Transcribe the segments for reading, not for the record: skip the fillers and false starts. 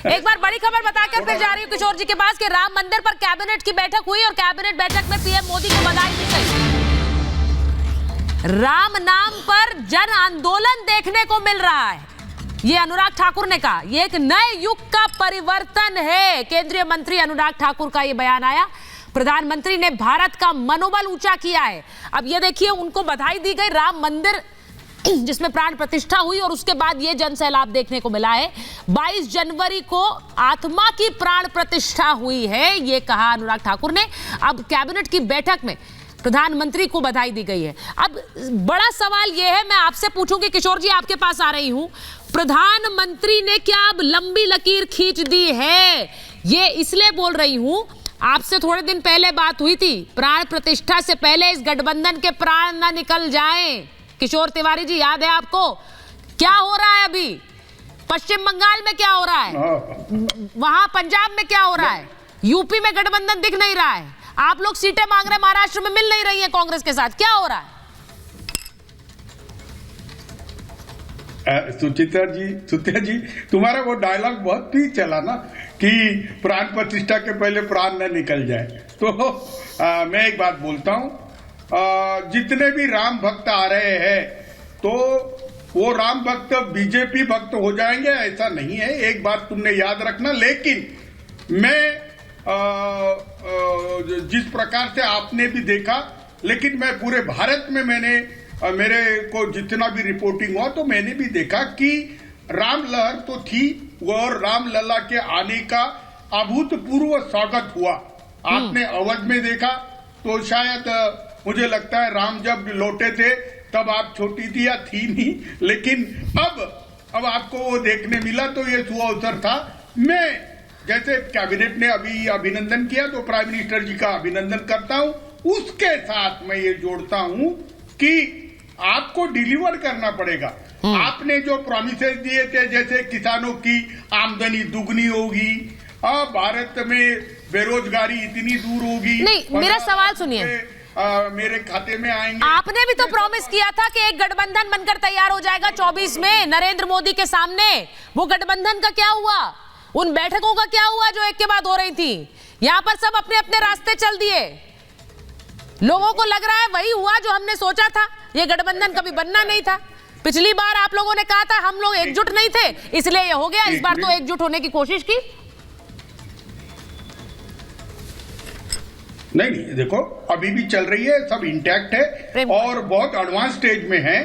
एक बार बड़ी खबर बताकर फिर जा रही हूँ किशोर जी के पास कि राम मंदिर पर कैबिनेट की बैठक हुई और कैबिनेट बैठक में पीएम मोदी को बधाई दी गई। राम नाम पर जन आंदोलन देखने को मिल रहा है, ये अनुराग ठाकुर ने कहा। ये एक नए युग का परिवर्तन है। केंद्रीय मंत्री अनुराग ठाकुर का ये बयान आया। प्रधानमंत्री ने भारत का मनोबल ऊंचा किया है। अब ये देखिए, उनको बधाई दी गई। राम मंदिर जिसमें प्राण प्रतिष्ठा हुई और उसके बाद ये जन सैलाब देखने को मिला है। 22 जनवरी को आत्मा की प्राण प्रतिष्ठा हुई है, ये कहा अनुराग ठाकुर ने। अब कैबिनेट की बैठक में प्रधानमंत्री को बधाई दी गई है। अब बड़ा सवाल यह है, मैं आपसे पूछूंगी किशोर जी, आपके पास आ रही हूं। प्रधानमंत्री ने क्या अब लंबी लकीर खींच दी है? ये इसलिए बोल रही हूं, आपसे थोड़े दिन पहले बात हुई थी, प्राण प्रतिष्ठा से पहले इस गठबंधन के प्राण ना निकल जाएं। किशोर तिवारी जी, याद है आपको क्या हो रहा है अभी? पश्चिम बंगाल में क्या हो रहा है, वहां पंजाब में क्या हो रहा है, यूपी में गठबंधन दिख नहीं रहा है। आप लोग सीटें मांग रहे, महाराष्ट्र में मिल नहीं रही है कांग्रेस के साथ, क्या हो रहा है? सुचित्रा जी, तुम्हारा वो डायलॉग बहुत ही चला ना कि प्राण प्रतिष्ठा के पहले प्राण न निकल जाए। तो मैं एक बात बोलता हूं, जितने भी राम भक्त आ रहे हैं तो वो राम भक्त बीजेपी भक्त हो जाएंगे ऐसा नहीं है, एक बात तुमने याद रखना। लेकिन मैं जिस प्रकार से आपने भी देखा, लेकिन मैं पूरे भारत में मेरे को जितना भी रिपोर्टिंग हुआ तो मैंने भी देखा कि राम लहर तो थी और राम लला के आने का अभूतपूर्व स्वागत हुआ। आपने अवध में देखा तो शायद मुझे लगता है राम जब लौटे थे तब आप छोटी थी या थी नहीं, लेकिन अब आपको वो देखने मिला तो ये सुअवसर था। मैं जैसे कैबिनेट ने अभी अभिनंदन किया तो प्राइम मिनिस्टर जी का अभिनंदन करता हूं, उसके साथ मैं ये जोड़ता हूं कि आपको डिलीवर करना पड़ेगा। आपने जो प्रॉमिसेस दिए थे, जैसे किसानों की आमदनी दुगनी होगी, भारत में बेरोजगारी इतनी दूर होगी। नहीं, मेरा सवाल सुनिए, मेरे खाते में आएंगे। आपने भी तो प्रॉमिस किया था कि एक गठबंधन बनकर तैयार हो जाएगा 24 में नरेंद्र मोदी के सामने। वो गठबंधन का क्या हुआ? उन बैठकों का क्या हुआ जो एक के बाद हो रही थी? यहाँ पर सब अपने अपने रास्ते चल दिए। लोगों को लग रहा है वही हुआ जो हमने सोचा था, ये गठबंधन कभी बनना नहीं था। पिछली बार आप लोगों ने कहा था हम लोग एकजुट नहीं थे, इसलिए ये हो गया। इस बार तो एकजुट होने की कोशिश की। नहीं, देखो अभी भी चल रही है, सब इंटैक्ट है और बहुत एडवांस स्टेज में है।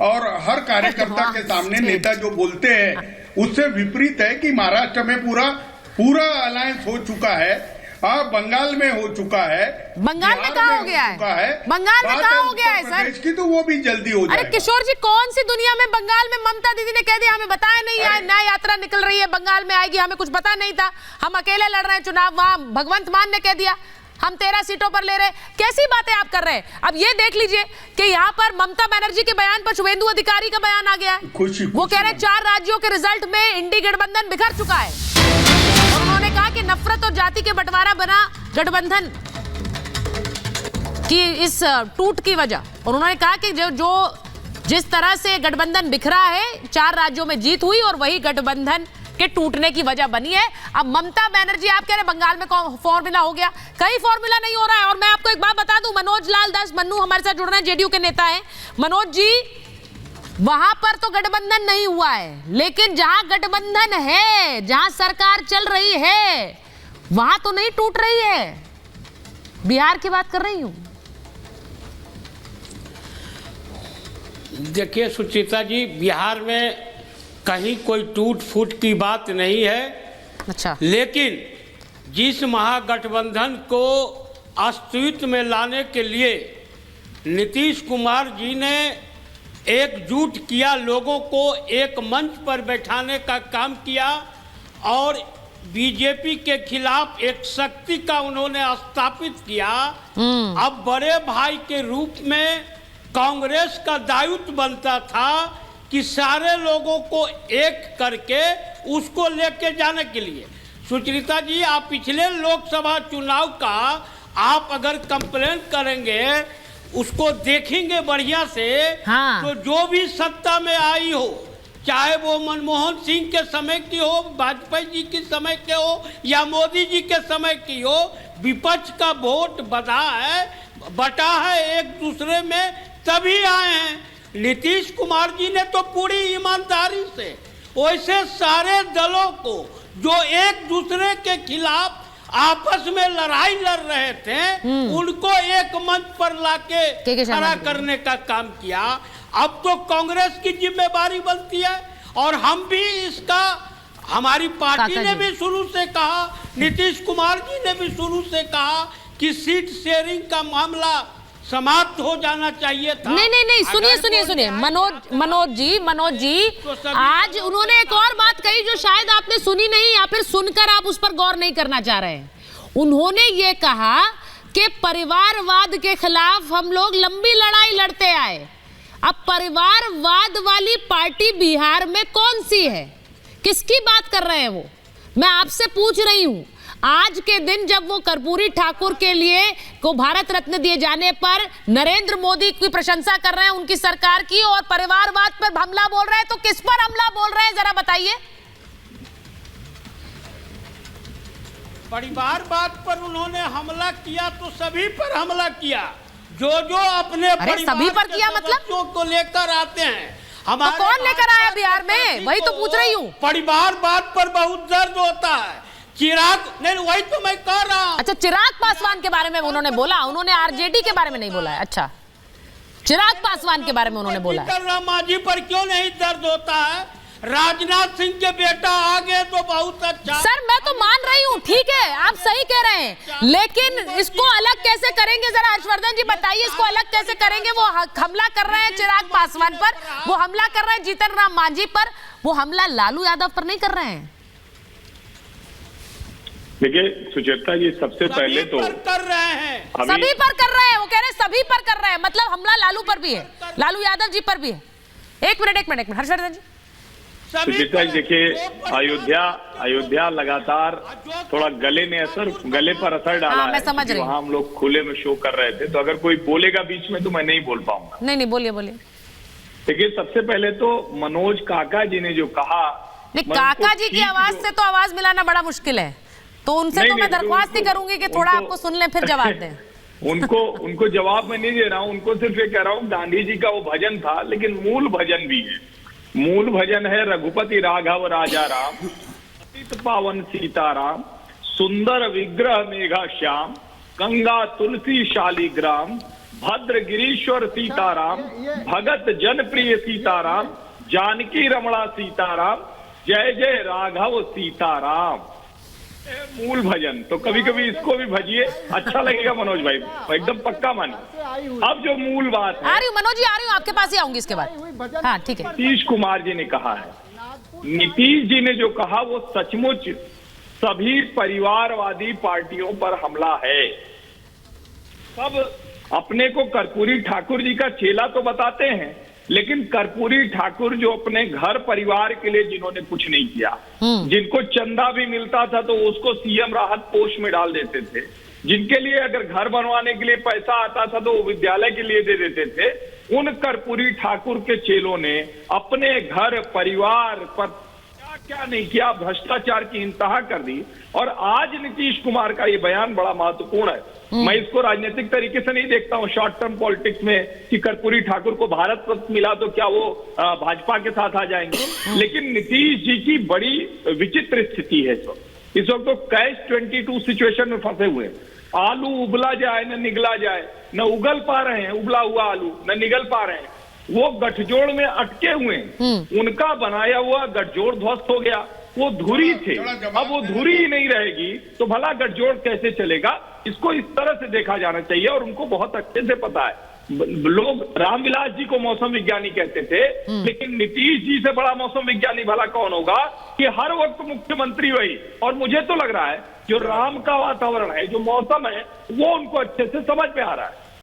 और हर कार्यकर्ता के सामने नेता जो बोलते हैं उससे विपरीत है कि महाराष्ट्र में पूरा अलायंस हो चुका है, बंगाल में हो चुका है। बंगाल में कहाँ हो गया है? बंगाल में कहाँ हो गया है सर? इसकी तो वो भी जल्दी हो जाएगा। अरे किशोर जी, कौन सी दुनिया में बंगाल में ममता दीदी ने कह दिया हमें बताया नहीं है, नया यात्रा निकल रही है बंगाल में आएगी, हमें कुछ पता नहीं था, हम अकेले लड़ रहे हैं चुनाव। वहां भगवंत मान ने कह दिया हम 13 सीटों पर ले रहे। कैसी बातें आप कर रहे हैं? अब ये देख लीजिए कि यहाँ पर ममता बनर्जी के बयान पर शुभेंदु अधिकारी का बयान आ गया है। वो कह रहे 4 राज्यों के रिजल्ट में इंडी गठबंधन बिखर चुका है और उन्होंने कहा कि नफरत और जाति के बंटवारा बना गठबंधन की इस टूट की वजह। और उन्होंने कहा कि जो जिस तरह से गठबंधन बिखरा है, 4 राज्यों में जीत हुई और वही गठबंधन के टूटने की वजह बनी है। अब ममता बनर्जी आप कह रहे बंगाल में फॉर्मूला हो गया, कहीं फॉर्मूला नहीं हो रहा है। और मैं आपको एक बात बता दूं, मनोज लाल दास मन्नू हमारे साथ जुड़ रहे हैं, जेडीयू के नेता हैं। मनोज जी, वहां पर तो गठबंधन नहीं हुआ है, लेकिन जहां गठबंधन है, जहां सरकार चल रही है, वहां तो नहीं टूट रही है। बिहार की बात कर रही हूं। देखिए सुचित्रा जी, बिहार में कहीं कोई टूट फूट की बात नहीं है। अच्छा, लेकिन जिस महागठबंधन को अस्तित्व में लाने के लिए नीतीश कुमार जी ने एकजुट किया, लोगों को एक मंच पर बैठाने का काम किया और बीजेपी के खिलाफ एक शक्ति का उन्होंने स्थापित किया। अब बड़े भाई के रूप में कांग्रेस का दायित्व बनता था कि सारे लोगों को एक करके उसको लेके जाने के लिए। सुचरिता जी, आप पिछले लोकसभा चुनाव का आप अगर कंप्लेन करेंगे, उसको देखेंगे बढ़िया से, हाँ। तो जो भी सत्ता में आई हो चाहे वो मनमोहन सिंह के समय की हो, वाजपेयी जी के समय के हो या मोदी जी के समय की हो, विपक्ष का वोट बटा है एक दूसरे में, तभी आए हैं। नीतीश कुमार जी ने तो पूरी ईमानदारी से वैसे सारे दलों को जो एक दूसरे के खिलाफ आपस में लड़ाई लड़ रहे थे, उनको एक मंच पर लाके खड़ा करने का काम किया। अब तो कांग्रेस की जिम्मेदारी बनती है और हम भी इसका, हमारी पार्टी ने भी शुरू से कहा, नीतीश कुमार जी ने भी शुरू से कहा कि सीट शेयरिंग का मामला समाप्त हो जाना चाहिए था। नहीं, सुनिए मनोज जी तो आज उन्होंने एक और बात कही जो शायद आपने सुनी नहीं या फिर सुनकर आप उस पर गौर नहीं करना चाह रहे हैं। उन्होंने ये कहा कि परिवारवाद के खिलाफ हम लोग लंबी लड़ाई लड़ते आए। अब परिवारवाद वाली पार्टी बिहार में कौन सी है, किसकी बात कर रहे हैं वो? मैं आपसे पूछ रही हूं। आज के दिन जब वो कर्पूरी ठाकुर के लिए को भारत रत्न दिए जाने पर नरेंद्र मोदी की प्रशंसा कर रहे हैं, उनकी सरकार की, और परिवारवाद पर हमला बोल रहे हैं, तो किस पर हमला बोल रहे हैं जरा बताइए। परिवारवाद पर उन्होंने हमला किया तो सभी पर हमला किया, जो अपने सभी पर किया मतलब को लेकर आते हैं। तो कौन लेकर आया बिहार में, वही तो पूछ रही हूँ। परिवारवाद पर बहुत दर्द होता है। चिराग, नहीं वही तो मैं कह रहा हूँ। अच्छा, चिराग पासवान के बारे में उन्होंने बोला, उन्होंने आरजेडी के बारे में नहीं बोला है। अच्छा, चिराग पासवान के बारे में उन्होंने बोला है। राम मांझी पर क्यों नहीं दर्द होता है? राजनाथ सिंह के बेटा आगे तो बहुत अच्छा। सर मैं तो मान रही हूँ, ठीक है, आप सही कह रहे हैं, लेकिन इसको अलग कैसे करेंगे जरा हर्षवर्धन जी बताइए, इसको अलग कैसे करेंगे? वो हमला कर रहे हैं चिराग पासवान पर, वो हमला कर रहे हैं जीतन राम मांझी पर, वो हमला लालू यादव पर नहीं कर रहे हैं। देखिए सुचेता जी, सबसे पहले तो कर रहे हैं, सभी पर कर रहे हैं, वो कह रहे हैं सभी पर कर रहे हैं, मतलब हमला लालू पर भी है, लालू यादव जी पर भी है। एक मिनट हर्षवर्धन जी। सुचेता जी देखिए, अयोध्या लगातार थोड़ा गले पर असर डाला है। मैं समझ रही हूँ। वहाँ हम लोग खुले में शो कर रहे थे, तो अगर कोई बोलेगा बीच में तो मैं नहीं बोल पाऊंगा। नहीं बोलिए। देखिए सबसे पहले तो मनोज काका जी ने जो कहा, नहीं काका जी की आवाज से तो आवाज मिलाना बड़ा मुश्किल है, तो उनसे तो मैं दरख्वास्त ही करूंगी कि थोड़ा आपको सुन लें फिर जवाब दें। उनको जवाब मैं नहीं दे रहा हूँ, उनको सिर्फ ये कह रहा हूँ गांधी जी का वो भजन था, लेकिन मूल भजन भी है। मूल भजन है रघुपति राघव राजा राम, पतित पावन सीताराम, सुंदर विग्रह मेघा श्याम, गंगा तुलसी शालिग्राम, भद्र गिरीश्वर सीताराम, भगत जन प्रिय सीताराम, जानकी रमणा सीताराम, जय जय राघव सीताराम। मूल भजन तो कभी कभी इसको भी भजिए, अच्छा लगेगा मनोज भाई, एकदम पक्का मानिए। अब जो मूल बात है, आ रही हूँ मनोज जी, आ रही हूँ आपके पास ही आऊंगी इसके बाद। हाँ ठीक है। नीतीश कुमार जी ने कहा है, नीतीश जी ने जो कहा वो सचमुच सभी परिवारवादी पार्टियों पर हमला है। सब अपने को कर्पूरी ठाकुर जी का चेला तो बताते हैं, लेकिन कर्पूरी ठाकुर जो अपने घर परिवार के लिए जिन्होंने कुछ नहीं किया, जिनको चंदा भी मिलता था तो उसको सीएम राहत कोष में डाल देते थे, जिनके लिए अगर घर बनवाने के लिए पैसा आता था तो वो विद्यालय के लिए दे देते थे, उन कर्पूरी ठाकुर के चेलों ने अपने घर परिवार पर क्या नहीं किया, भ्रष्टाचार की इंतहा कर दी। और आज नीतीश कुमार का ये बयान बड़ा महत्वपूर्ण है। मैं इसको राजनीतिक तरीके से नहीं देखता हूँ, शॉर्ट टर्म पॉलिटिक्स में कि कर्पूरी ठाकुर को भारत रत्न मिला तो क्या वो भाजपा के साथ आ जाएंगे। लेकिन नीतीश जी की बड़ी विचित्र स्थिति है इस वक्त तो कैश 22 सिचुएशन में फंसे हुए हैं। आलू उबला जाए न निगला जाए, न उगल पा रहे हैं उबला हुआ आलू, न निगल पा रहे हैं, वो गठजोड़ में अटके हुए हैं। उनका बनाया हुआ गठजोड़ ध्वस्त हो गया, वो धुरी थे, अब वो धुरी ही नहीं रहेगी तो भला गठजोड़ कैसे चलेगा। इसको इस तरह से देखा जाना चाहिए और उनको बहुत अच्छे से पता है। लोग रामविलास जी को मौसम विज्ञानी कहते थे, लेकिन नीतीश जी से बड़ा मौसम विज्ञानी भला कौन होगा कि हर वक्त मुख्यमंत्री वही। और मुझे तो लग रहा है जो राम का वातावरण है, जो मौसम है, वो उनको अच्छे से समझ में आ रहा है।